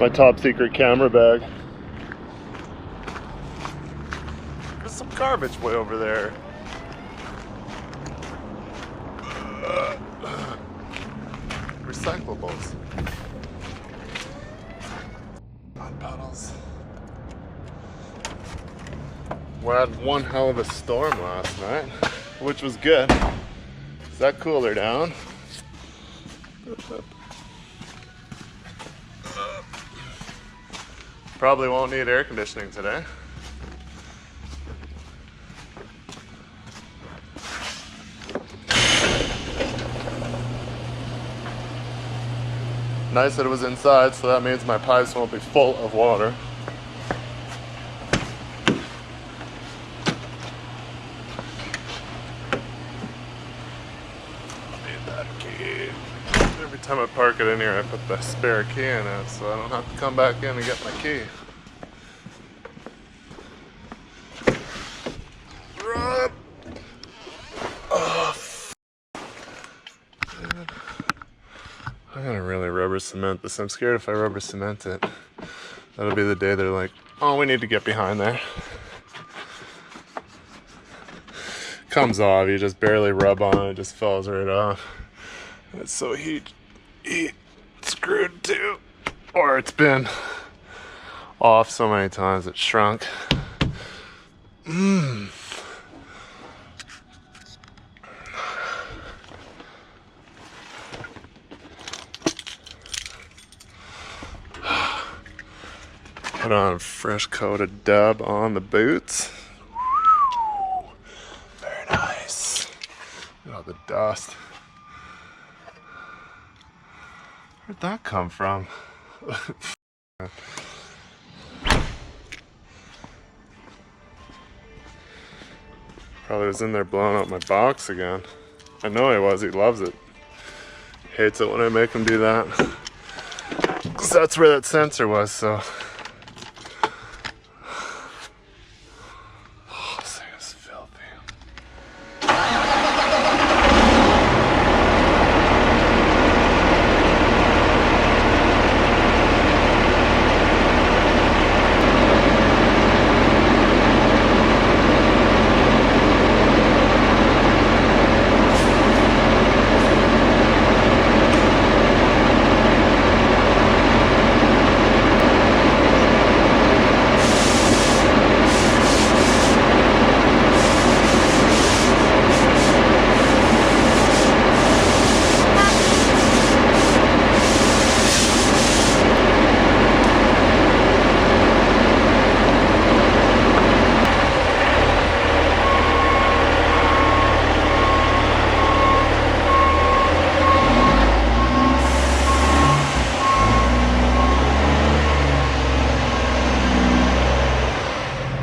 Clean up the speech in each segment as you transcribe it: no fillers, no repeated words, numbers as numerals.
my top secret camera bag. There's some garbage way over there. Recyclables. Mud puddles. We had one hell of a storm last night, which was good. Is that cooler down? Probably won't need air conditioning today. Nice that it was inside, so that means my pipes won't be full of water. Need that key. Every time I park it in here, I put the spare key in it, so I don't have to come back in and get my key. I'm gonna really rubber cement this. I'm scared if I rubber cement it, that'll be the day they're like, oh, we need to get behind there. Comes off, you just barely rub on it, just falls right off. It's so heat screwed too. Or it's been off so many times it shrunk. Put on a fresh coat of Dub on the boots. Very nice. Look at all the dust. Where'd that come from? Probably was in there blowing up my box again. I know he was, he loves it. Hates it when I make him do that. 'Cause that's where that sensor was, so.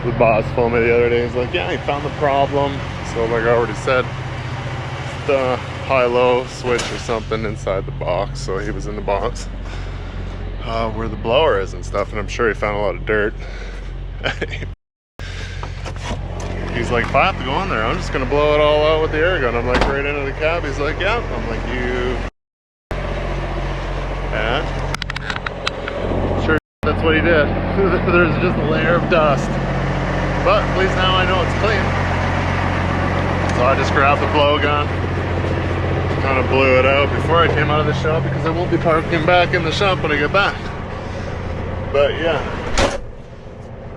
The boss told me the other day, he's like, yeah, he found the problem. So like I already said, the high-low switch or something inside the box. So he was in the box where the blower is and stuff, and I'm sure he found a lot of dirt. He's like, if I have to go in there, I'm just gonna blow it all out with the air gun. I'm like, right into the cab. He's like, yeah. I'm like, yeah. Sure, that's what he did. There's just a layer of dust. But at least now I know it's clean. So I just grabbed the blow gun, kind of blew it out before I came out of the shop because I won't be parking back in the shop when I get back. But yeah,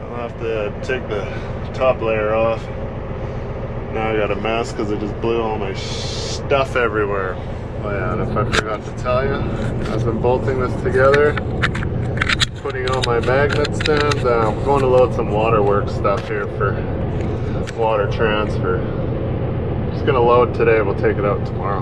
I'll have to take the top layer off. Now I got a mess because I just blew all my stuff everywhere. Oh yeah, and if I forgot to tell you, I've been bolting this together, putting on my magnet stand. I'm going to load some waterworks stuff here for water transfer. Just gonna load today, we'll take it out tomorrow.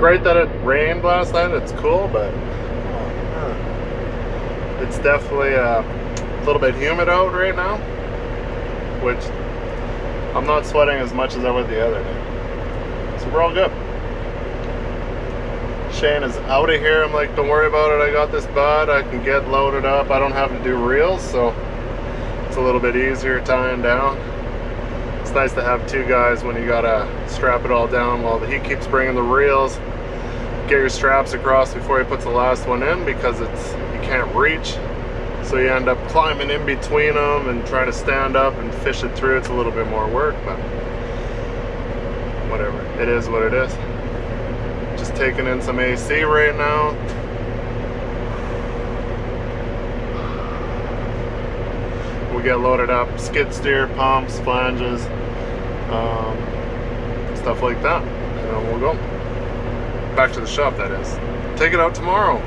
great that it rained last night. It's cool, but it's definitely a little bit humid out right now, which I'm not sweating as much as I would the other day. So we're all good. Shane is out of here. I'm like, don't worry about it. I got this bud. I can get loaded up. I don't have to do reels, so it's a little bit easier tying down. It's nice to have two guys when you gotta strap it all down while he keeps bringing the reels. Get your straps across before he puts the last one in, because you can't reach. So you end up climbing in between them and trying to stand up and fish it through. It's a little bit more work, but whatever. It is what it is. Just taking in some AC right now. We get loaded up, skid steer, pumps, flanges, stuff like that. And then we'll go back to the shop, that is. Take it out tomorrow.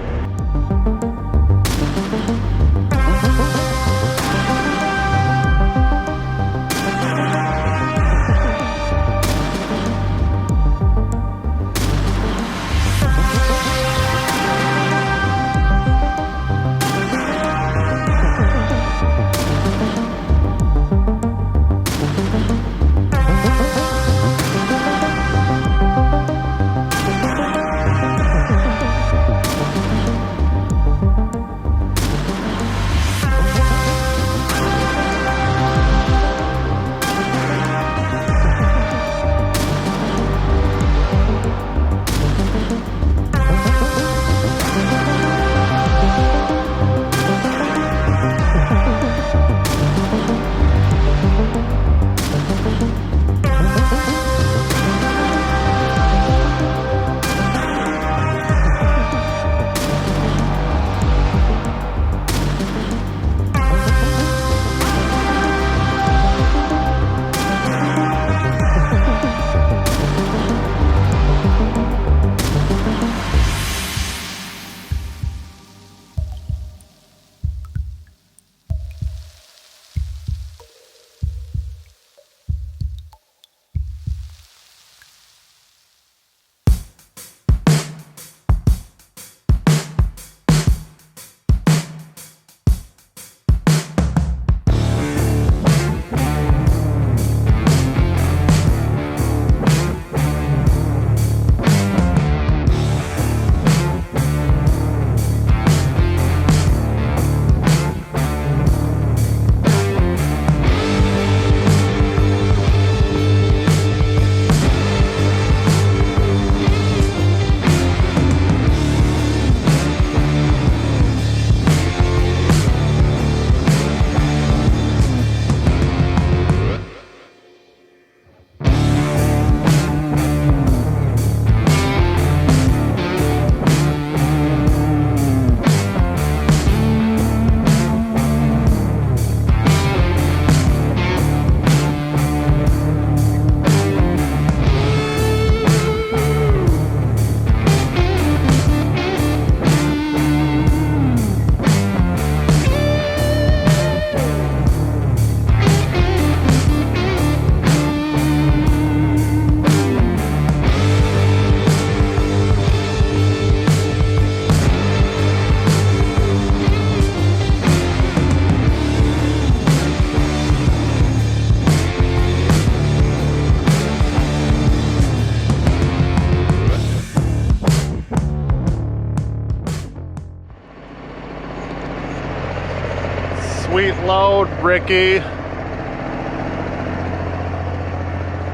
Sweet load, Ricky.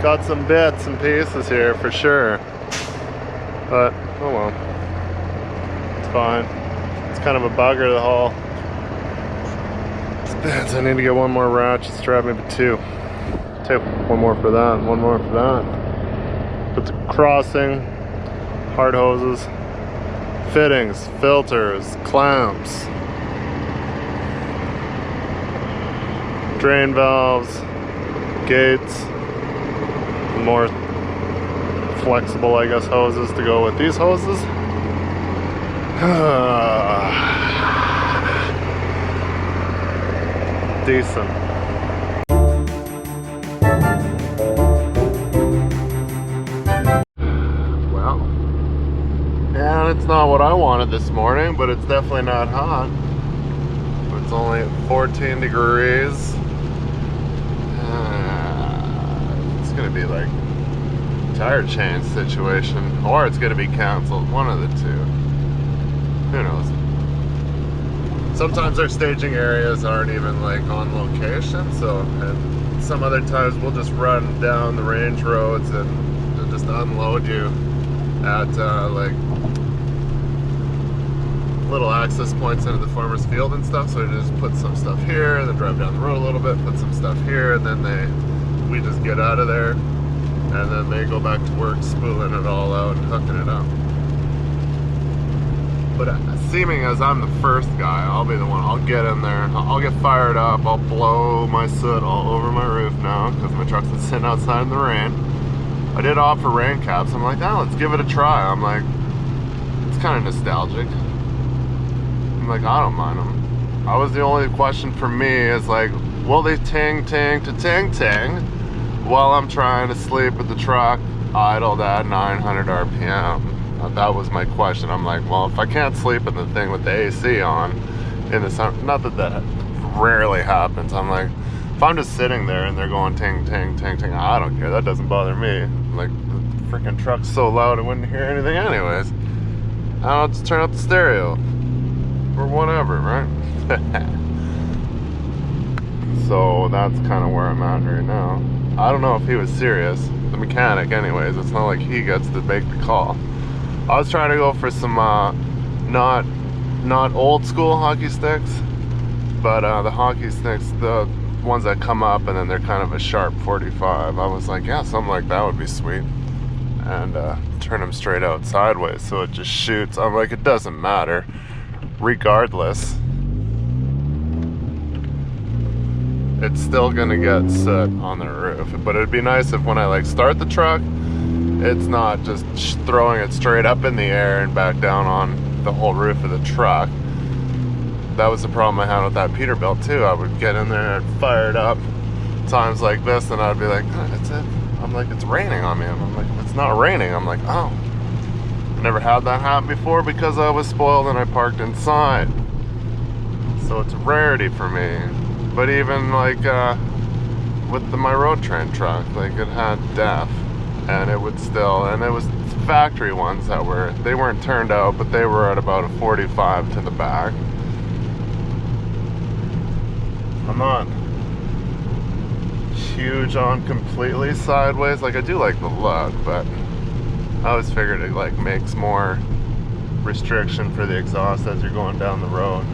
Got some bits and pieces here for sure. But, oh well. It's fine. It's kind of a bugger to haul. Spins. I need to get one more ratchet strap, maybe two. Take one more for that and one more for that. But the crossing, hard hoses, fittings, filters, clamps, drain valves, gates, more flexible, I guess, hoses to go with these hoses. Decent. Well, And it's not what I wanted this morning, but it's definitely not hot. It's only 14 degrees. It's gonna be like a tire change situation, or it's gonna be canceled. One of the two. Who knows? Sometimes our staging areas aren't even like on location, so and some other times we'll just run down the range roads and they'll just unload you at like little access points into the farmer's field and stuff. So we just put some stuff here, then drive down the road a little bit, put some stuff here, and then we just get out of there, and then they go back to work spooling it all out and hooking it up. But seeming as I'm the first guy, I'll be the one. I'll get in there, I'll get fired up, I'll blow my soot all over my roof now because my truck's been sitting outside in the rain. I did offer rain caps. I'm like, oh, let's give it a try. I'm like, it's kind of nostalgic. I'm like, I don't mind them. I was the only question for me is like, will they ting ting to ting ting while I'm trying to sleep with the truck idled at 900 RPM? That was my question. I'm like, well, if I can't sleep in the thing with the AC on in the summer, not that that rarely happens. I'm like, if I'm just sitting there and they're going ting ting ting ting, I don't care. That doesn't bother me. Like, the freaking truck's so loud I wouldn't hear anything anyways. I'll just turn up the stereo or whatever, right? So that's kind of where I'm at right now. I don't know if he was serious. The mechanic anyways. It's not like he gets to make the call. I was trying to go for some not old school hockey sticks, but the hockey sticks, the ones that come up and then they're kind of a sharp 45. I was like, yeah, something like that would be sweet. And turn them straight out sideways so it just shoots. I'm like, it doesn't matter. Regardless, it's still gonna get soot on the roof. But it'd be nice if when I like start the truck, it's not just throwing it straight up in the air and back down on the whole roof of the truck. That was the problem I had with that Peterbilt too. I would get in there and fire it up times like this, and I'd be like, oh, that's it. I'm like, it's raining on me. I'm like, if it's not raining, I'm like, oh. Never had that happen before because I was spoiled and I parked inside. So it's a rarity for me. But even like with my road train truck, like it had DEF, and it would still, and it was factory ones that they weren't turned out, but they were at about a 45 to the back. I'm not huge on completely sideways. Like I do like the look, but I always figured it like makes more restriction for the exhaust as you're going down the road.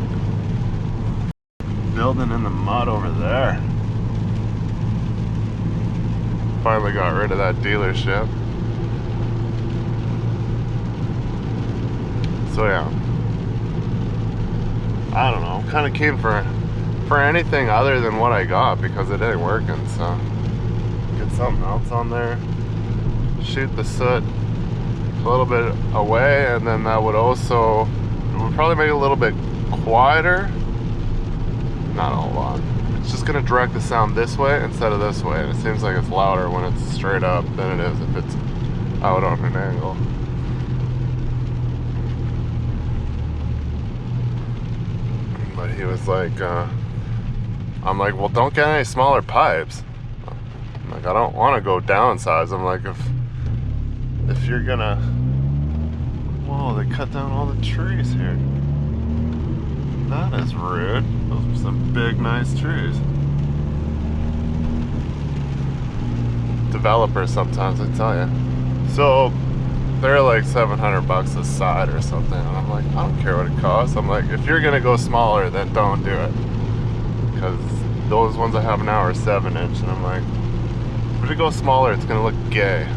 Building in the mud over there. Finally got rid of that dealership. So yeah, I don't know. I'm kind of keen for anything other than what I got because it ain't working. So get something else on there. Shoot the soot a little bit away, and then that would also, it would probably make it a little bit quieter. Not a whole lot. It's just gonna direct the sound this way instead of this way, and it seems like it's louder when it's straight up than it is if it's out on an angle. But he was like, I'm like, well, don't get any smaller pipes. I'm like, I don't want to go downsize. I'm like, if you're gonna, whoa, they cut down all the trees here. That is rude. Those are some big, nice trees. Developers sometimes, I tell you. So they're like $700 a side or something. And I'm like, I don't care what it costs. I'm like, if you're gonna go smaller, then don't do it. Because those ones I have now are 7-inch, and I'm like, if you go smaller, it's gonna look gay.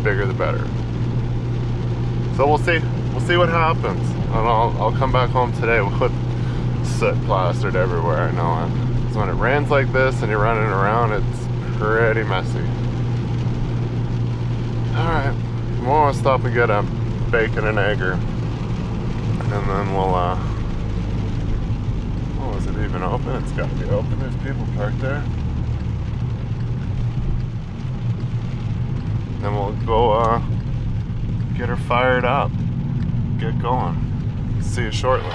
Bigger the better. So we'll see what happens, and I'll come back home today with soot plastered everywhere. I know it, because when it rains like this and you're running around, it's pretty messy. All right, we'll stop and get a bacon and egger, and then we'll oh, is it even open? It's got to be open. There's people parked there. Then we'll go get get her fired up, get going. See you shortly.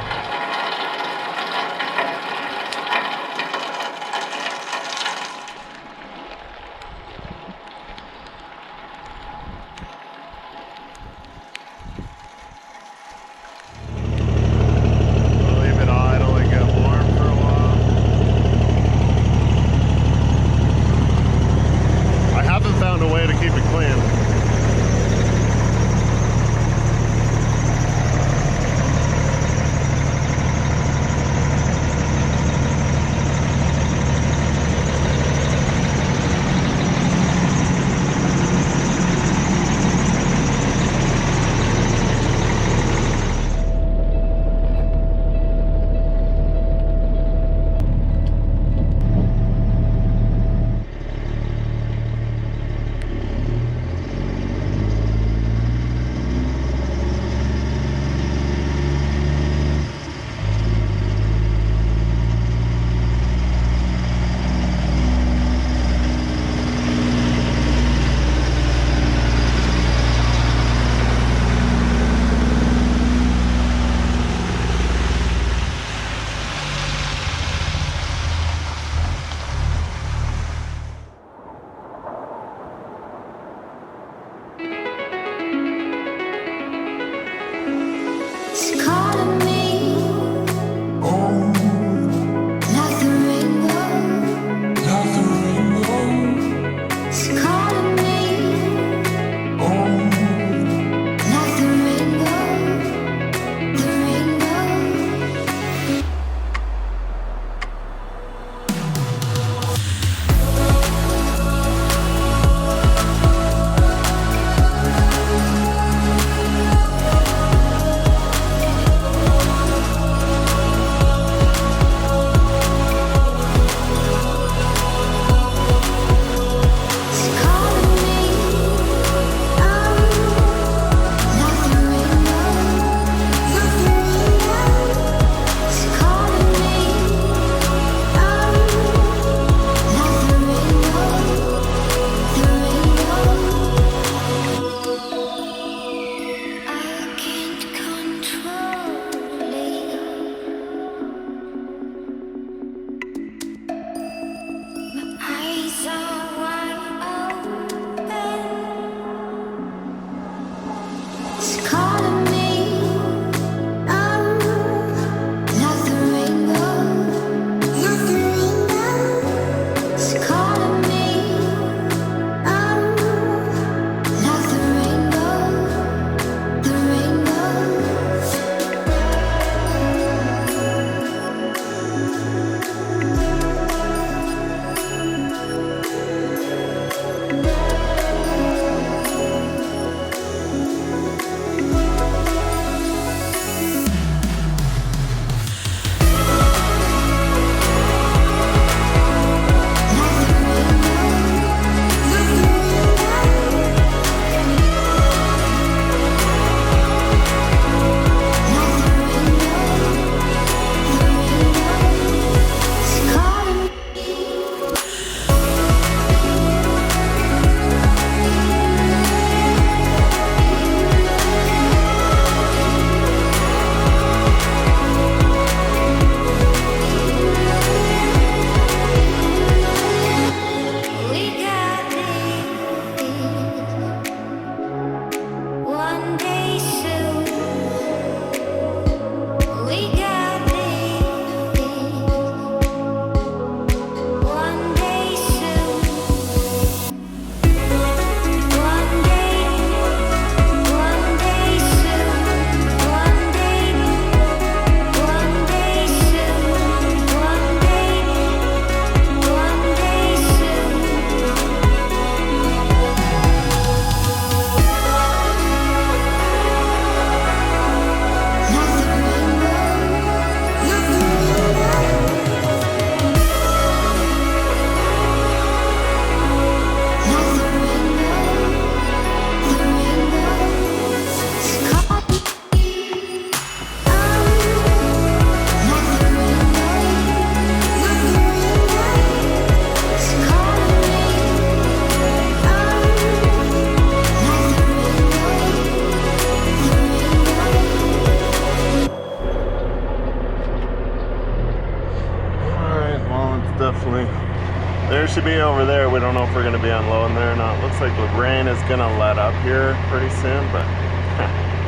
should be over there. We don't know if we're gonna be unloading there or not. Looks like the rain is gonna let up here pretty soon, but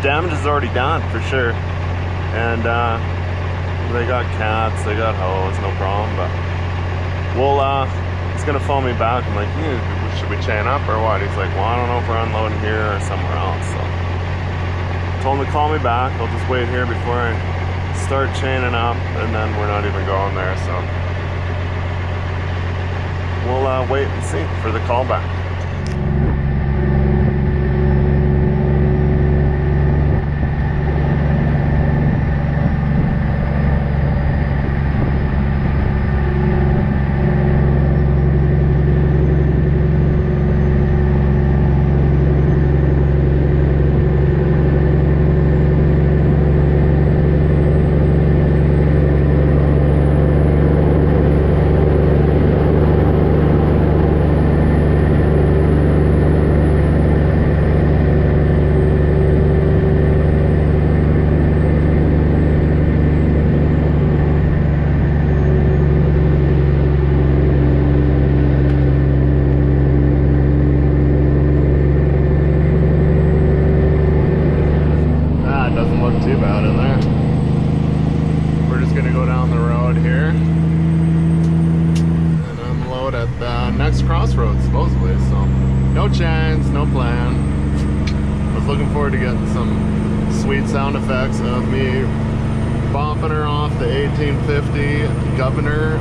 damage is already done for sure. And they got cats, they got hose, no problem. But we'll he's gonna phone me back. I'm like, should we chain up or what? He's like, well, I don't know if we're unloading here or somewhere else. So told him to call me back. I'll just wait here before I start chaining up, and then we're not even going there. So we'll wait and see for the call back. Too bad in there. We're just gonna go down the road here and unload at the next crossroads supposedly. So no chains, no plan. I was looking forward to getting some sweet sound effects of me bopping her off the 1850 Governor.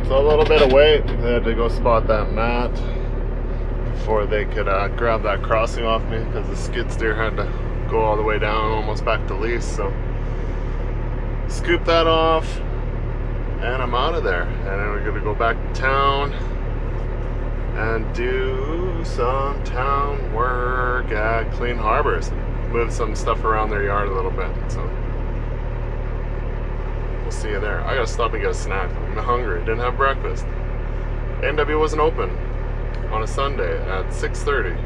So a little bit of wait. They had to go spot that mat before they could grab that crossing off me, because the skid steer had to go all the way down almost back to lease. So scoop that off and I'm out of there, and then we're gonna go back to town and do some town work at Clean Harbors, move some stuff around their yard a little bit. So we'll see you there. I gotta stop and get a snack. I'm hungry. Didn't have breakfast. A&W wasn't open on a Sunday at 6:30.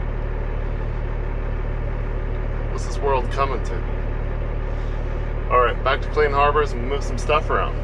What's this world coming to? All right, back to clean harbors and move some stuff around.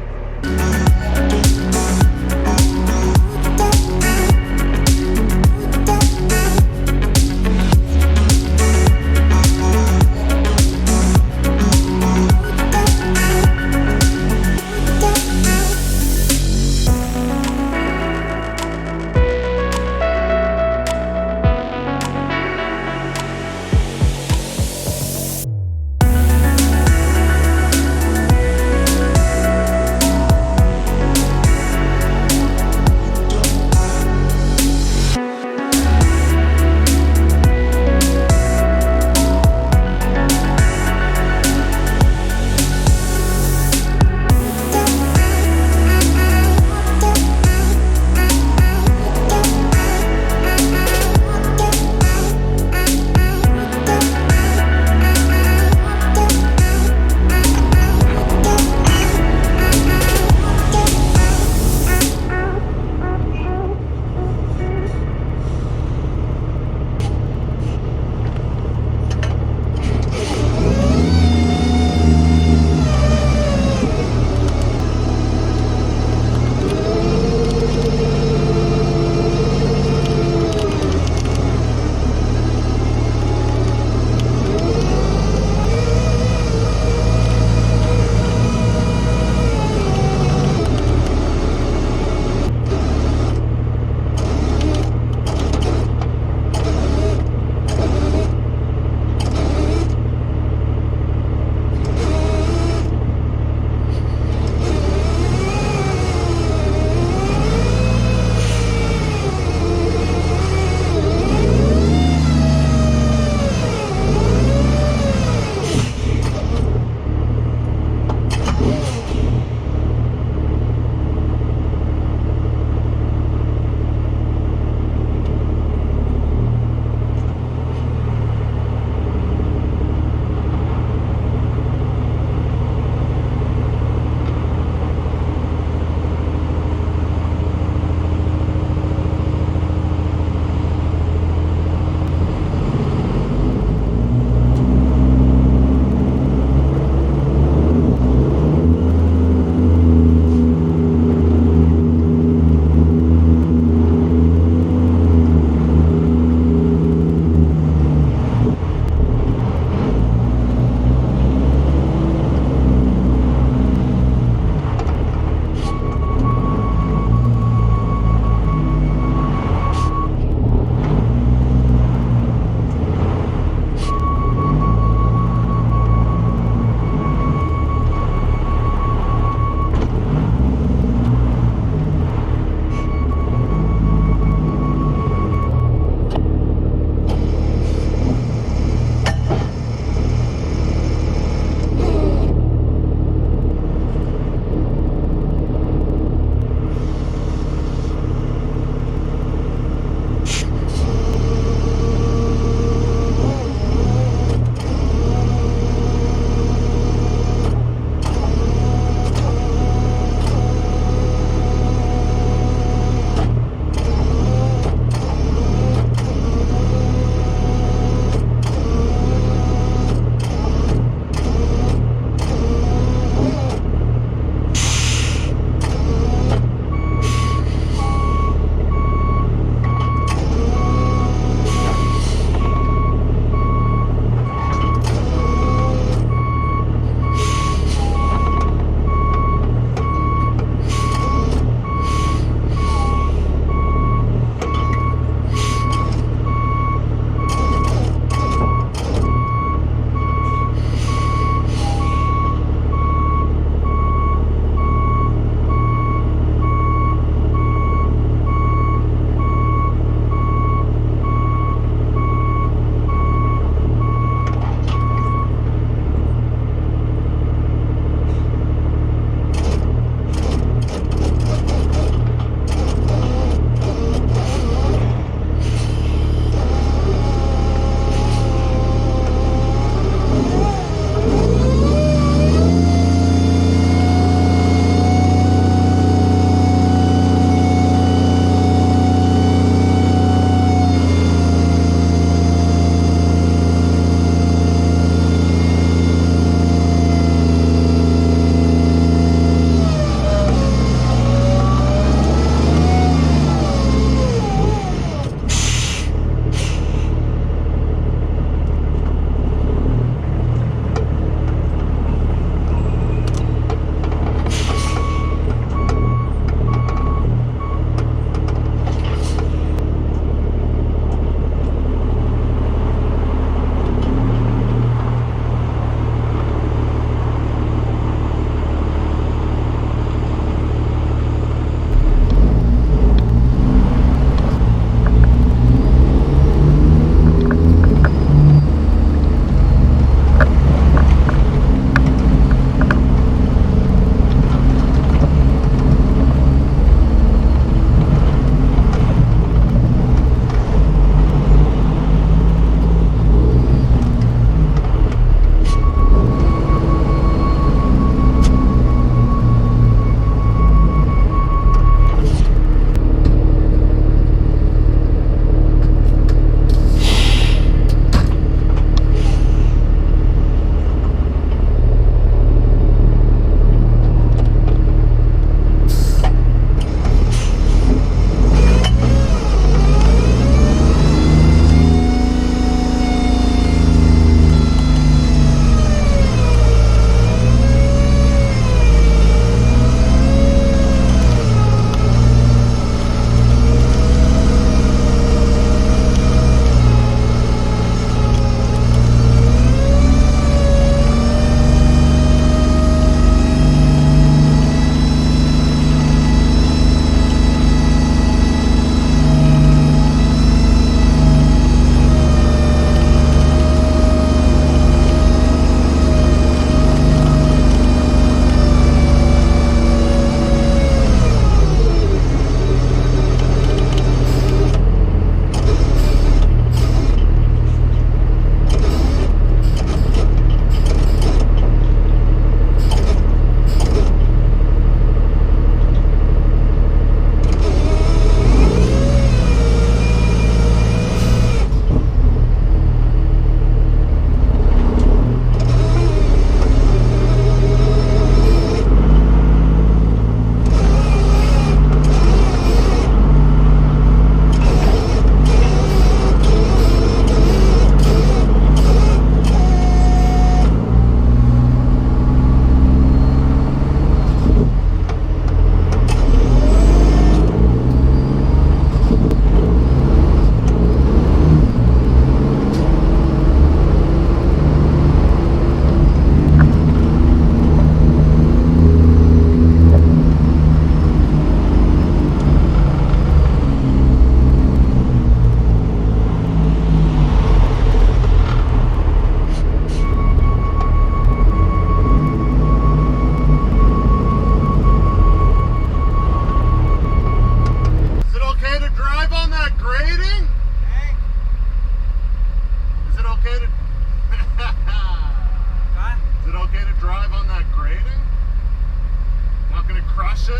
wash it.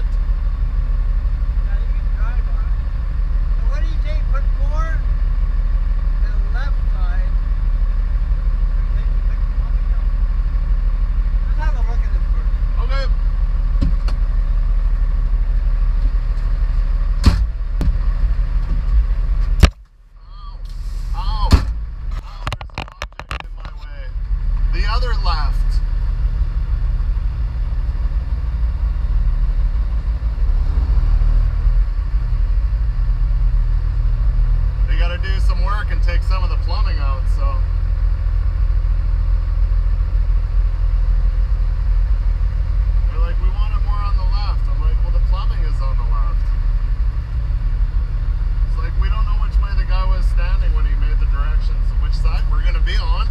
Yeah, you can drive on it. And what do you take? Put more to the left side. Take the plumbing out. Let's have a look at this first. Okay. Ow. Ow. Ow, there's an object in my way. The other left. They gotta do some work and take some of the plumbing out, so. They're like, we want it more on the left. I'm like, well, the plumbing is on the left. It's like, we don't know which way the guy was standing when he made the directions, which side we're gonna be on.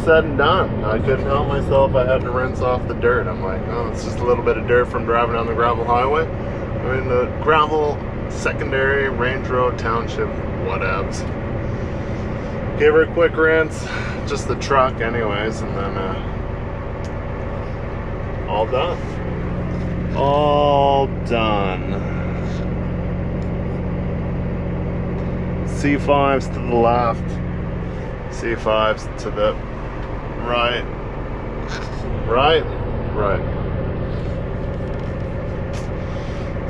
said and done. I couldn't help myself. I had to rinse off the dirt. I'm like, oh, it's just a little bit of dirt from driving down the gravel highway. I mean, the gravel secondary Range Road Township whatevs. Gave her a quick rinse, just the truck anyways, and then all done. All done. C5s to the left, C5s to the right, right.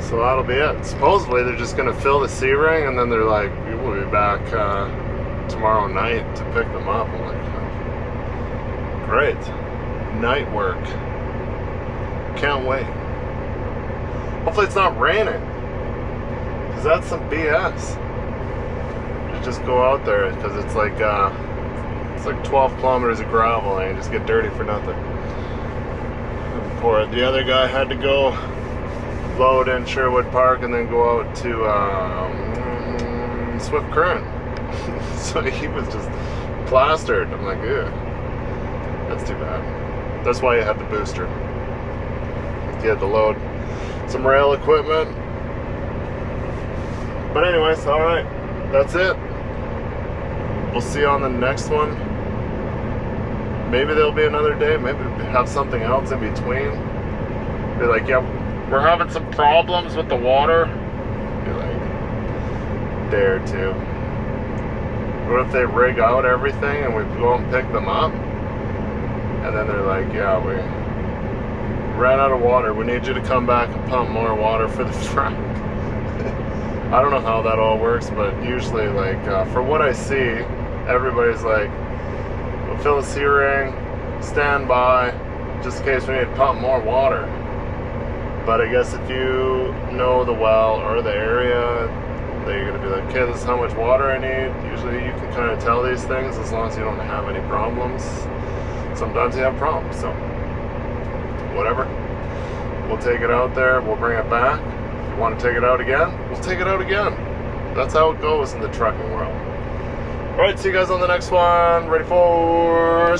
So that'll be it. Supposedly they're just gonna fill the C-ring and then they're like, we will be back tomorrow night to pick them up. I'm like, oh, great. Night work. Can't wait. Hopefully it's not raining, because that's some BS. You just go out there, because it's like 12 kilometers of gravel and you just get dirty for nothing. The other guy had to go load in Sherwood Park and then go out to Swift Current. So he was just plastered. I'm like, ew, that's too bad. That's why you had the booster. You had to load some rail equipment. But anyways, alright, that's it. We'll see you on the next one. Maybe there'll be another day. Maybe have something else in between. Be like, yeah, we're having some problems with the water. Be like, dare to. What if they rig out everything and we go and pick them up? And then they're like, yeah, we ran out of water. We need you to come back and pump more water for the truck. I don't know how that all works, but usually, like, for what I see, everybody's like, we'll fill the C-ring, stand by, just in case we need to pump more water. But I guess if you know the well or the area, they're gonna be like, okay, this is how much water I need. Usually you can kind of tell these things as long as you don't have any problems. Sometimes you have problems, so whatever. We'll take it out there, we'll bring it back. If you want to take it out again, we'll take it out again. That's how it goes in the trucking world. Alright, see you guys on the next one. Ready for